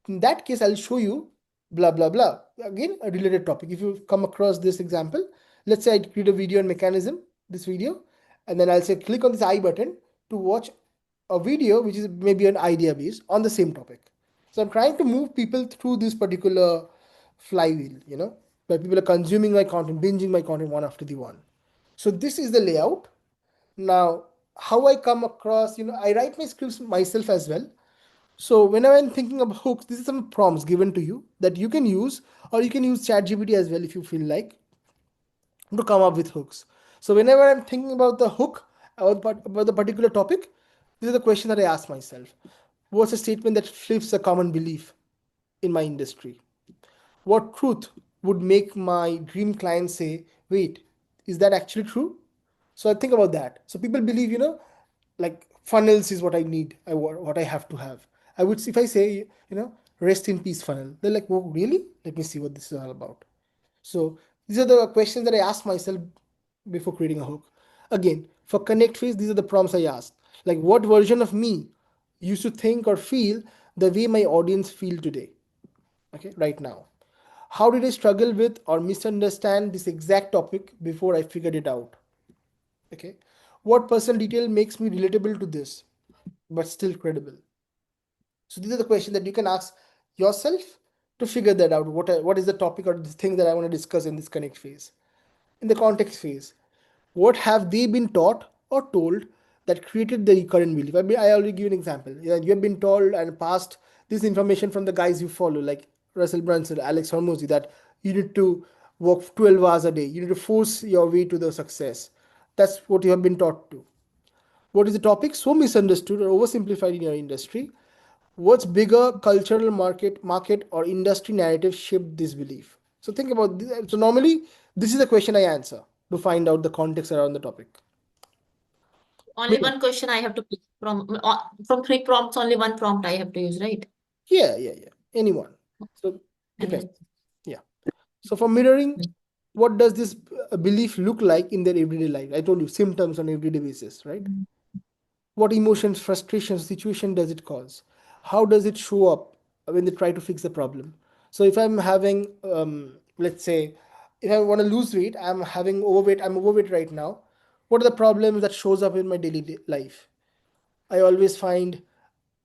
In that case, I'll show you blah blah blah. Again, a related topic. If you come across this example, let's say I create a video on mechanism, this video, and then I'll say click on this I button to watch a video which is maybe an idea based on the same topic. So I'm trying to move people through this particular flywheel, where people are consuming my content, binging my content one after the one. So this is the layout. Now, how I come across, I write my scripts myself as well. So whenever I'm thinking of hooks, this is some prompts given to you that you can use, or you can use ChatGPT as well if you feel like, to come up with hooks. So whenever I'm thinking about the hook about the particular topic, this is the question that I ask myself. What's a statement that flips a common belief? in my industry? What truth would make my dream client say, wait, is that actually true? So I think about that. So people believe, like funnels is what I need, what I have to have. I would, if I say, rest in peace funnel, they're like, oh, really? Let me see what this is all about. So these are the questions that I ask myself before creating a hook. Again, for connect phase, these are the prompts I asked. Like, what version of me used to think or feel the way my audience feel today? Okay, right now. How did I struggle with or misunderstand this exact topic before I figured it out? Okay. What personal detail makes me relatable to this, but still credible? So these are the questions that you can ask yourself to figure that out. What is the topic or the thing that I want to discuss in this connect phase? In the context phase, what have they been taught or told that created the current belief? I already give an example. Yeah, you have been told and passed this information from the guys you follow, like Russell Brunson, Alex Hormozy, that you need to work 12 hours a day. You need to force your way to the success. That's what you have been taught to. What is the topic so misunderstood or oversimplified in your industry? What's bigger cultural market or industry narrative shaped this belief? So think about this. So normally this is the question I answer to find out the context around the topic. Only Mirror. one question I have to pick from three prompts. Only one prompt I have to use, right? Yeah. Anyone. So depends. Any. Yeah. So for mirroring, what does this belief look like in their everyday life? I told you symptoms on everyday basis, right? What emotions, frustrations, situation does it cause? How does it show up when they try to fix the problem? So if I'm having, let's say, if I want to lose weight, I'm having overweight. I'm overweight right now. What are the problems that shows up in my daily life? I always find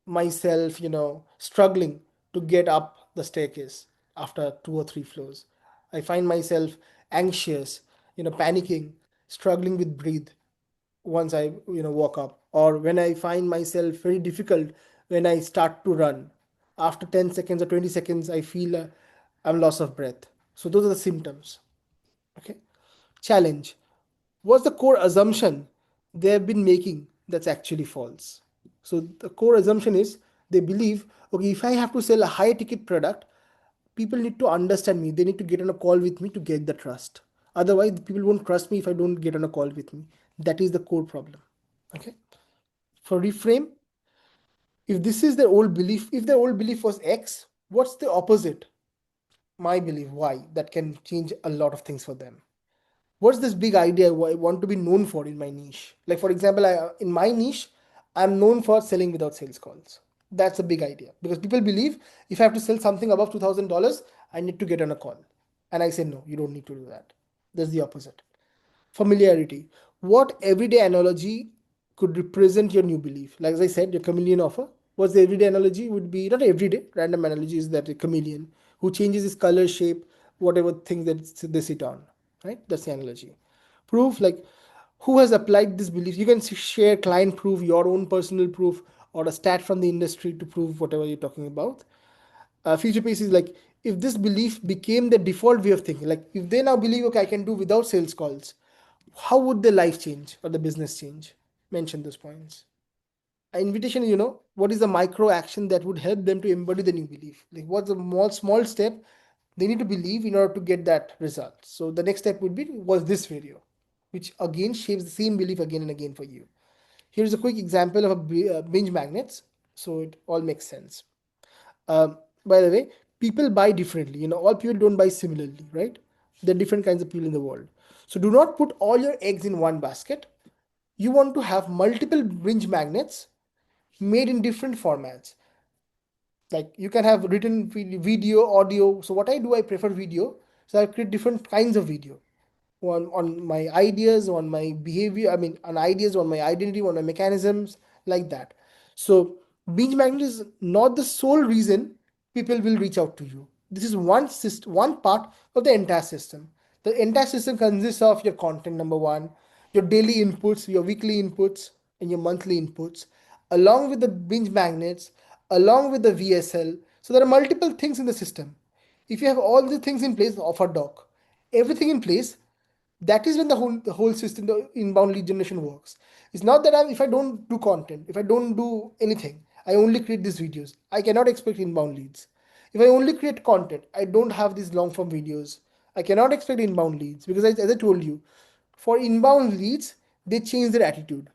myself, struggling to get up the staircase after 2 or 3 floors. I find myself anxious, panicking, struggling with breathe once I walk up, or when I find myself very difficult when I start to run. After 10 seconds or 20 seconds, I feel I'm loss of breath. So those are the symptoms. Okay. Challenge. What's the core assumption they have been making that's actually false? So the core assumption is they believe, okay, if I have to sell a high ticket product, people need to understand me. They need to get on a call with me to get the trust. Otherwise, people won't trust me if I don't get on a call with me. That is the core problem. Okay. For reframe, if this is their old belief, if their old belief was X, what's the opposite? My belief, Y, that can change a lot of things for them. What's this big idea I want to be known for in my niche? Like for example, in my niche, I'm known for selling without sales calls. That's a big idea because people believe if I have to sell something above $2,000, I need to get on a call. And I say, no, you don't need to do that. That's the opposite. Familiarity. What everyday analogy could represent your new belief? Like as I said, your chameleon offer. What's the everyday analogy? Would be not everyday, random analogy is that a chameleon who changes his color, shape, whatever thing that they sit on. Right? That's the analogy. Proof, like who has applied this belief? You can share client proof, your own personal proof, or a stat from the industry to prove whatever you're talking about. Future pace is like if this belief became the default way of thinking, like if they now believe, okay, I can do without sales calls, how would their life change or the business change? Mention those points. An invitation, what is the micro action that would help them to embody the new belief? Like what's the small step they need to believe in order to get that result? So the next step would be was this video, which again shapes the same belief again and again for you. Here's a quick example of a binge magnets, so it all makes sense. By the way, people buy differently. All people don't buy similarly, right? There are different kinds of people in the world. So do not put all your eggs in one basket. You want to have multiple binge magnets made in different formats. Like you can have written video, audio. So what I do, I prefer video. So I create different kinds of video on my ideas, on my behavior, I mean, on ideas, on my identity, on my mechanisms, like that. So, binge magnet is not the sole reason people will reach out to you. This is one part of the entire system. The entire system consists of your content, number one, your daily inputs, your weekly inputs, and your monthly inputs, along with the binge magnets, along with the VSL. So, there are multiple things in the system. If you have all the things in place, offer doc, everything in place, that is when the whole system, the inbound lead generation works. It's not that if I don't do content, if I don't do anything, I only create these videos, I cannot expect inbound leads. If I only create content, I don't have these long form videos. I cannot expect inbound leads because, as I told you, for inbound leads, they change their attitude.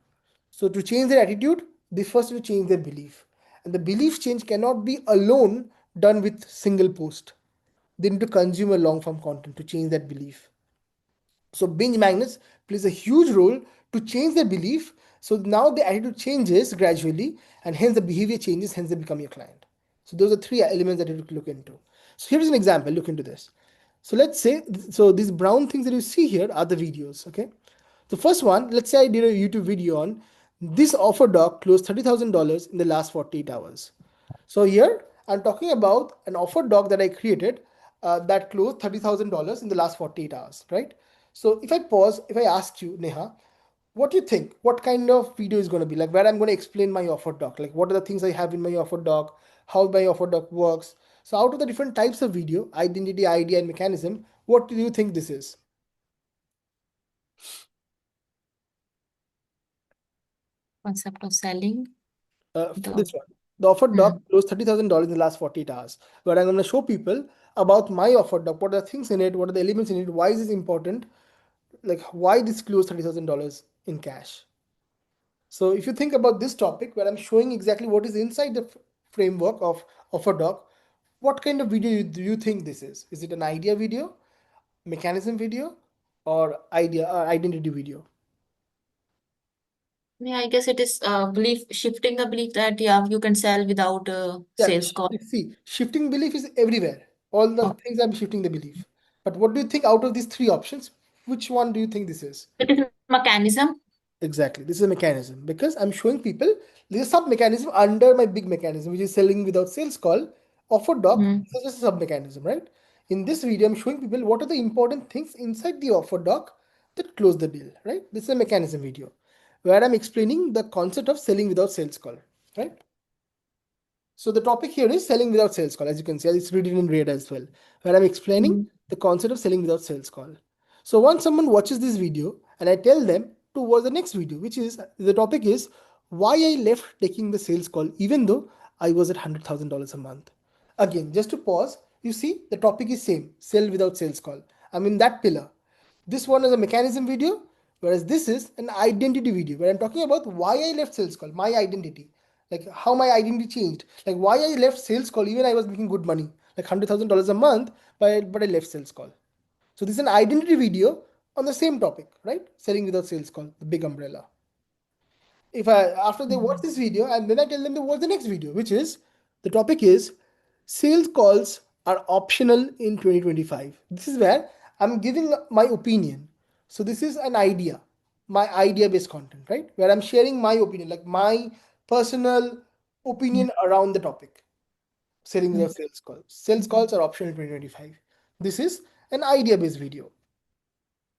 So to change their attitude, they first have to change their belief. And the belief change cannot be alone done with single post. They need to consume a long form content to change that belief. So binge magnets plays a huge role to change their belief. So now the attitude changes gradually, and hence the behavior changes, hence they become your client. So those are three elements that you have to look into. So here's an example, look into this. So let's say, so these brown things that you see here are the videos, okay? The first one, let's say I did a YouTube video on this offer doc closed $30,000 in the last 48 hours. So here I'm talking about an offer doc that I created that closed $30,000 in the last 48 hours, right? So if I pause, if I ask you, Neha, what do you think? What kind of video is going to be like? Where I'm going to explain my offer doc, like what are the things I have in my offer doc, how my offer doc works. So out of the different types of video, identity, idea, and mechanism, what do you think this is? Concept of selling the This one. The offer hmm. doc closed $30,000 in the last 48 hours. Where I'm going to show people about my offer doc, what are the things in it, what are the elements in it, why is this important, like why this closed $30,000 in cash. So if you think about this topic where I'm showing exactly what is inside the framework of offer doc, what kind of video do you think this is? Is it an idea video, mechanism video, or idea or identity video? Yeah, I guess it is belief shifting the belief that yeah you can sell without a Yeah, sales call. see, shifting belief is everywhere. All the Okay. things I'm shifting the belief. But what do you think out of these three options? Which one do you think this is? It is mechanism. Exactly. This is a mechanism because I'm showing people there's a sub mechanism under my big mechanism, which is selling without sales call. Offer doc, Hmm. this is just a sub mechanism, right? In this video, I'm showing people what are the important things inside the offer doc that close the deal, right? This is a mechanism video where I'm explaining the concept of selling without sales call, right? So the topic here is selling without sales call. As you can see, it's written in red as well, where I'm explaining Hmm. the concept of selling without sales call. So once someone watches this video and I tell them to watch the next video, which is the topic is why I left taking the sales call even though I was at $100,000 a month. Again, just to pause, you see the topic is same, sell without sales call. I'm in that pillar. This one is a mechanism video, whereas this is an identity video where I'm talking about why I left sales call, my identity, like how my identity changed, like why I left sales call even I was making good money, like $100,000 a month, but I left sales call. So this is an identity video on the same topic, right? Selling without sales call, the big umbrella. If I after they watch Hmm. this video and then I tell them to watch the next video, which is the topic is sales calls are optional in 2025. This is where I'm giving my opinion. So this is an idea, my idea based content, right? Where I'm sharing my opinion, like my personal opinion around the topic. Selling Hmm. without sales calls. Sales calls are optional in 2025. This is an idea based video.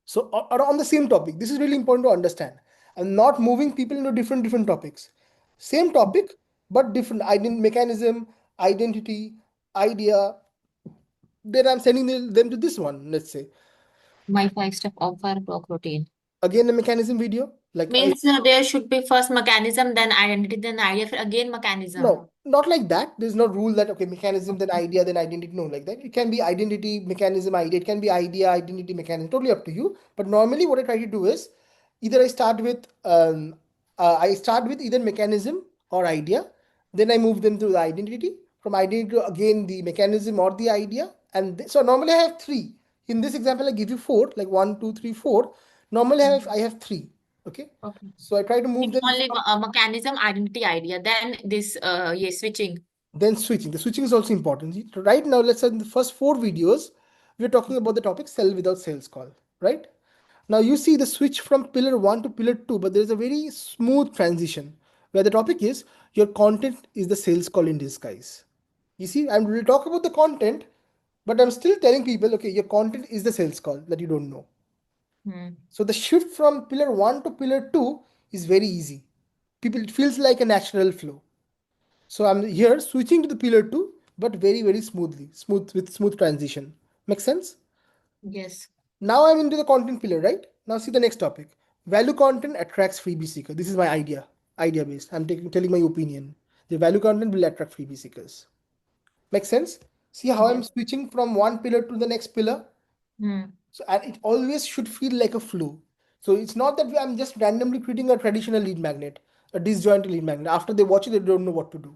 So on the same topic, this is really important to understand. I'm not moving people into different topics. Same topic, but different mechanism, identity, idea. Then I'm sending them to this one. Let's say My five-step offer block routine. again a mechanism video. Like Means there should be first mechanism, then identity, then idea, again mechanism. no, not like that. There's no rule that okay, mechanism, then idea, then identity. No, like that. It can be identity, mechanism, idea. It can be idea, identity, mechanism. Totally up to you. But normally, what I try to do is either I start with either mechanism or idea. Then I move them to the identity. From identity to again the mechanism or the idea. And so normally I have three. In this example, I give you four, like one, two, three, four. Normally I have three. Okay. Okay. So I try to move Means them only mechanism, identity, idea. Then this yeah switching. then switching. The switching is also important. Right now, let's say in the first four videos, we're talking about the topic sell without sales call, right? Now you see the switch from pillar one to pillar two, but there is a very smooth transition where the topic is your content is the sales call in disguise. You see, I'm will talk about the content, but I'm still telling people, okay, your content is the sales call that you don't know. Hmm. So the shift from pillar one to pillar two is very easy. People, it feels like a natural flow. So I'm here switching to the pillar 2, but very smoothly, smooth transition. Make sense? Yes. Now I'm into the content pillar, right? Now see the next topic. Value content attracts freebie seeker. This is my idea based. I'm telling my opinion. The value content will attract freebie seekers. Make sense? See how I'm Yes. switching from one pillar to the next pillar? Hmm. So, and it always should feel like a flow. So it's not that I'm just randomly creating a traditional lead magnet, a disjointed lead magnet. After they watch it, they don't know what to do.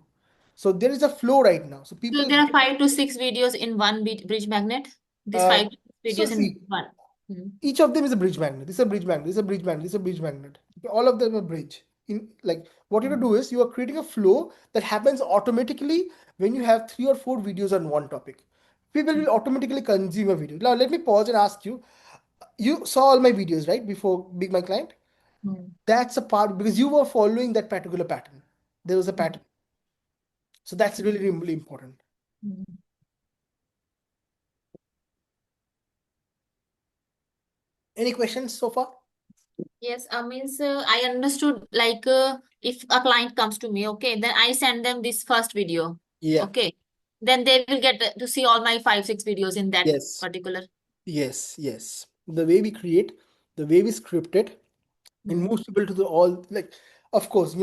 So there is a flow right now. So So people, there are 5 to 6 videos in one bridge magnet. These uh, 5 to 6 so videos in see, one. Hmm. each of them is a bridge magnet. This is a bridge magnet. This is a bridge magnet. This is a bridge magnet. Okay, all of them are bridge. In like what you have to do is you are creating a flow that happens automatically when you have 3 or 4 videos on one topic. People will automatically consume a video. Now let me pause and ask you. You saw all my videos, right? Before Big My Client. Hmm. That's a part because you were following that particular pattern. There was a Hmm. pattern. So that's really, really important. Hmm. Any questions so far? Yes, means I understood like if a client comes to me, okay, then I send them this first video, Yeah. okay, then they will get to see all my 5 6 videos in that Yes. particular. Yes. Yes. The way we create, the way we script it, and Hmm. moves people to the all like of course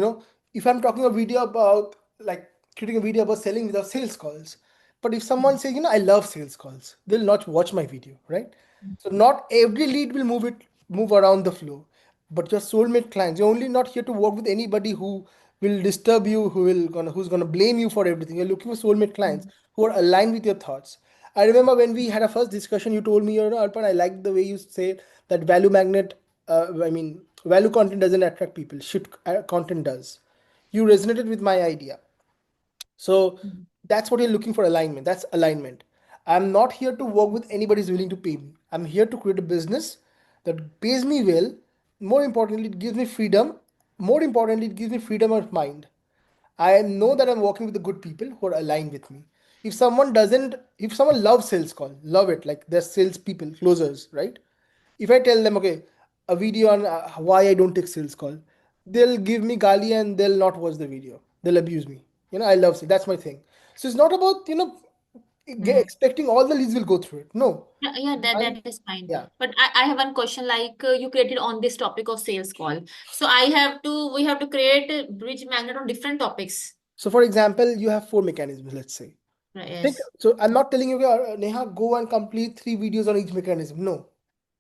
if I'm talking a video about like creating a video about selling without sales calls, but if someone says I love sales calls, they'll not watch my video, right? So not every lead will move around the flow, but your soulmate clients, you're only not here to work with anybody who will disturb you, who's gonna blame you for everything. You're looking for soulmate clients Hmm. who are aligned with your thoughts. I remember when we had a first discussion, you told me, Arpan, I like the way you say that value magnet, value content doesn't attract people, shit content does. You resonated with my idea. So Hmm. that's what you're looking for, alignment. That's alignment. I'm not here to work with anybody who's willing to pay me. I'm here to create a business that pays me well. More importantly, it gives me freedom. More importantly, it gives me freedom of mind. I know that I'm working with the good people who are aligned with me. If someone loves sales call, love it, like they're sales people, closers, right? If I tell them, okay, a video on why I don't take sales call, they'll give me gali and they'll not watch the video. They'll abuse me. I love sales. That's my thing. So it's not about, Hmm. expecting all the leads will go through it. No. Yeah, yeah, that I, that is fine. yeah. But I have one question. Like you created on this topic of sales call, so we have to create a bridge magnet on different topics. So for example, you have 4 mechanisms, let's say. Right, Think, yes. so I'm not telling you, okay, Neha, go and complete 3 videos on each mechanism. No.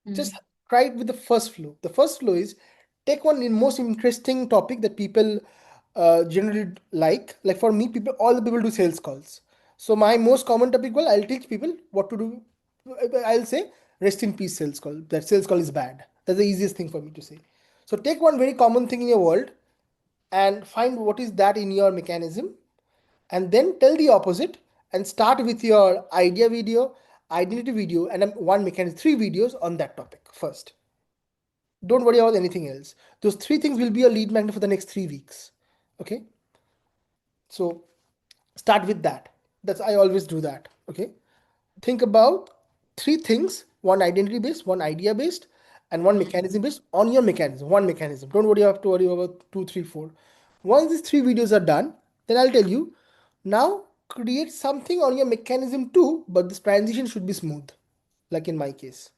Hmm. Just try it with the first flow. The first flow is take one in most interesting topic that people generally like for me, people, all the people do sales calls. So my most common topic, well, I'll teach people what to do. I'll say rest in peace sales call. That sales call is bad. That's the easiest thing for me to say. So take one very common thing in your world and find what is that in your mechanism, and then tell the opposite and start with your idea video, identity video, and one mechanism, 3 videos on that topic first. Don't worry about anything else. Those 3 things will be a lead magnet for the next 3 weeks. Okay, so start with that. That's I always do that. Okay, think about 3 things: one identity based, one idea based, and one Hmm. mechanism based on your mechanism. One mechanism. Don't worry, you have to worry about two, three, four. Once these 3 videos are done, then I'll tell you now create something on your mechanism too, but this transition should be smooth, like in my case.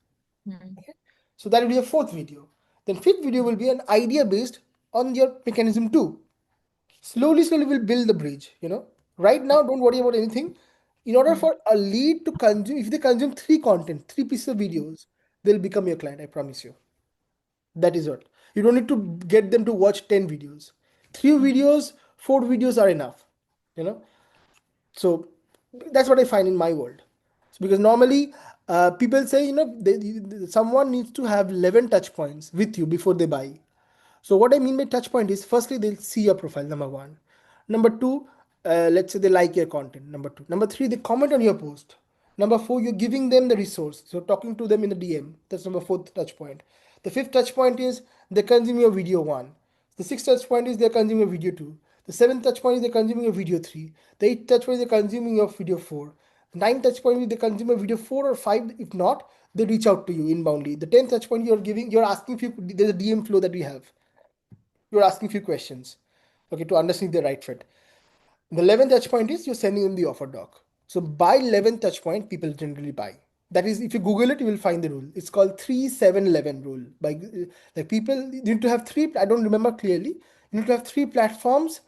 Hmm. Okay, so that will be a fourth video. Then fifth video will be an idea based on your mechanism too. Slowly we'll build the bridge. Right now, don't worry about anything. In order Hmm. for a lead to consume, if they consume three pieces of videos, they'll become your client, I promise you. That is what. You don't need to get them to watch 10 videos. 3 videos, 4 videos are enough. You know. So that's what I find in my world. Because normally people say, someone needs to have 11 touch points with you before they buy. So what I mean by touch point is, firstly, they'll see your profile, number one. Number two, let's say they like your content. Number two. Number three, they comment on your post. Number four, you're giving them the resource. So talking to them in the DM. That's number fourth touch point. The fifth touch point is they consume your video one. The sixth touch point is they're consuming your video two. The seventh touch point is they're consuming your video three. The eighth touch point is they're consuming your video four. The ninth touch point is they consume your video four or five. If not, they reach out to you inboundly. The tenth touch point you're asking if you, there's a DM flow that we have. You're asking few questions, okay, to understand the right fit. The 11th touch point is you're sending them the offer doc. So by 11th touch point, people generally buy. That is, if you Google it, you will find the rule. It's called 3711 rule. By like people you need to have three. I don't remember clearly. You need to have 3 platforms.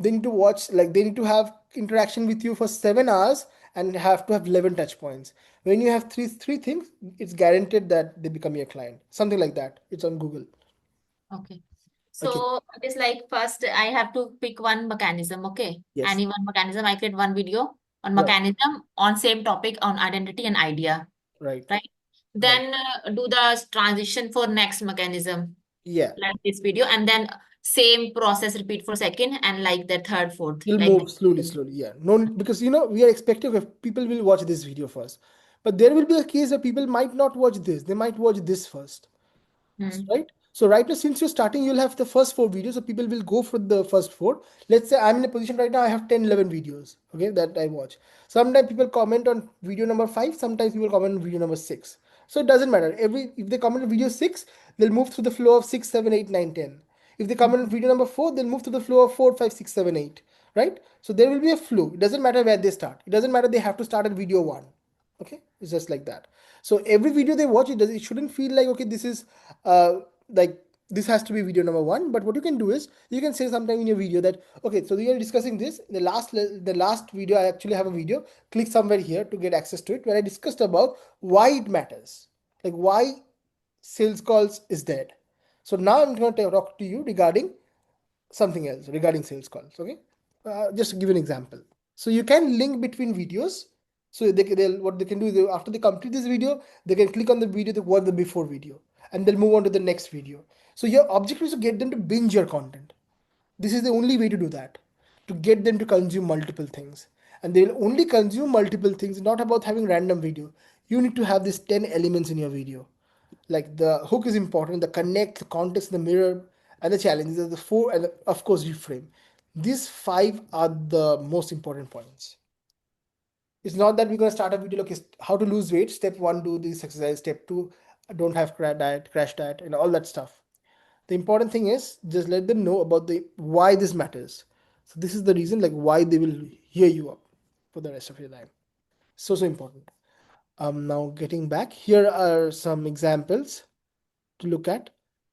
They need to watch, like they need to have interaction with you for 7 hours, and have to have 11 touch points. When you have three things, it's guaranteed that they become your client. Something like that. It's on Google. Okay. Okay. So it is like first I have to pick one mechanism, okay? Yes. Any one mechanism, I create one video on Right. mechanism on same topic on identity and idea, Right. right? Right. Then do the transition for next mechanism, Yeah. like this video, and then same process repeat for second and like the third, fourth, You'll like move slowly, that. slowly. Yeah. No, because we are expecting if people will watch this video first, but there will be a case where people might not watch this. They might watch this first. Hmm. Right? So right now, since you're starting, you'll have the first four videos, so people will go for the first four. Let's say I'm in a position right now, I have 10, 11 videos, okay, that I watch. Sometimes people comment on video number five, sometimes people comment on video number six. So it doesn't matter. If they comment on video six, they'll move through the flow of six, seven, eight, nine, 10. If they comment on video number four, they'll move to the flow of four, five, six, seven, eight. Right? So there will be a flow. It doesn't matter where they start. It doesn't matter they have to start at video one. Okay, it's just like that. So every video they watch, it shouldn't feel like, okay, this is like this has to be video number one. But what you can do is you can say sometime in your video that, okay, so we are discussing this. The last video, I actually have a video. Click somewhere here to get access to it, where I discussed about why it matters, like why sales calls is dead. So now I'm going to talk to you regarding something else regarding sales calls. Okay, just to give an example. So you can link between videos. So they'll what they can do is after they complete this video, they can click on the video to watch the before video, and they'll move on to the next video. So your objective is to get them to binge your content. This is the only way to do that, to get them to consume multiple things. And they will only consume multiple things, not about having random video. You need to have these 10 elements in your video. Like the hook is important, the connect, the context, the mirror, and the challenges are the four, and of course, reframe. These five are the most important points. It's not that we're going to start a video like how to lose weight. Step one, do this exercise. Step two, don't have crash diet, and all that stuff. The important thing is just let them know about the why this matters. So this is the reason, like why they will hear you up for the rest of your time. So important. Now getting back, here are some examples to look at.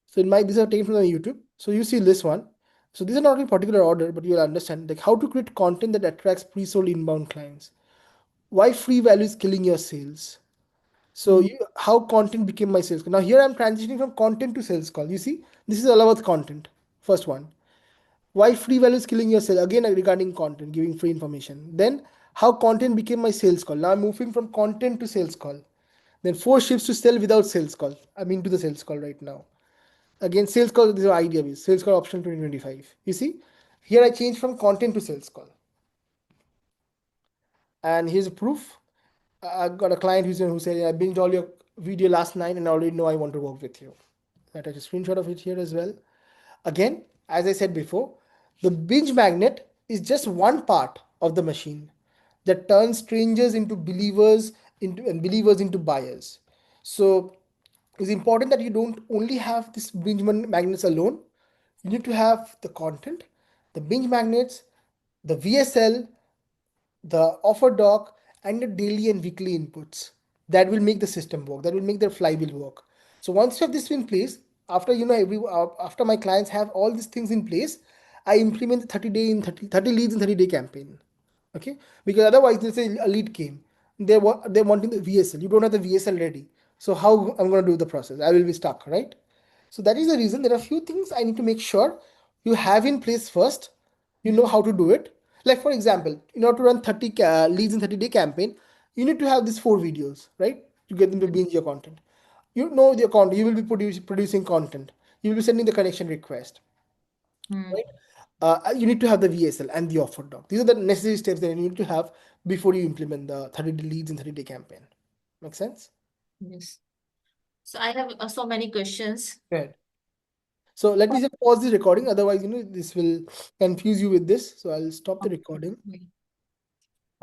So in my these are taken from the YouTube. So you see this one. So these are not in particular order, but you'll understand like how to create content that attracts pre-sold inbound clients. Why free value is killing your sales. So Hmm. how content became my sales call. Now here I'm transitioning from content to sales call. You see, this is all about content. First one. Why free value is killing your sale. Again regarding content, giving free information. Then how content became my sales call. Now I'm moving from content to sales call. Then four shifts to sell without sales call. I'm into the sales call right now. Again, sales call, this is idea based. Sales call option 2025. You see, here I changed from content to sales call. And here's a proof. I got a client who said, I binged all your video last night and I already know I want to work with you. I attach a screenshot of it here as well. Again, as I said before, the binge magnet is just one part of the machine that turns strangers into believers and believers into buyers. So it's important that you don't only have this binge magnets alone. You need to have the content, the binge magnets, the VSL, the offer doc, and the daily and weekly inputs that will make the system work, that will make their flywheel work. So once you have this in place, after after my clients have all these things in place, I implement the 30 leads in 30-day campaign. Okay, because otherwise let's say a lead came, they're wanting the VSL, you don't have the VSL ready, so how I'm going to do the process, I will be stuck, right? So that is the reason there are a few things I need to make sure you have in place first. You know how to do it. Like for example, in order to run 30 leads in 30-day campaign, you need to have these four videos, right? To get them to binge your content. You know your content. You will be producing content. You will be sending the connection request, Hmm. right? You need to have the VSL and the offer doc. These are the necessary steps that you need to have before you implement the 30 leads in 30-day campaign. Make sense? Yes. So I have so many questions. Good. So let me just pause the recording. Otherwise, this will confuse you with this. So I'll stop the Okay. recording.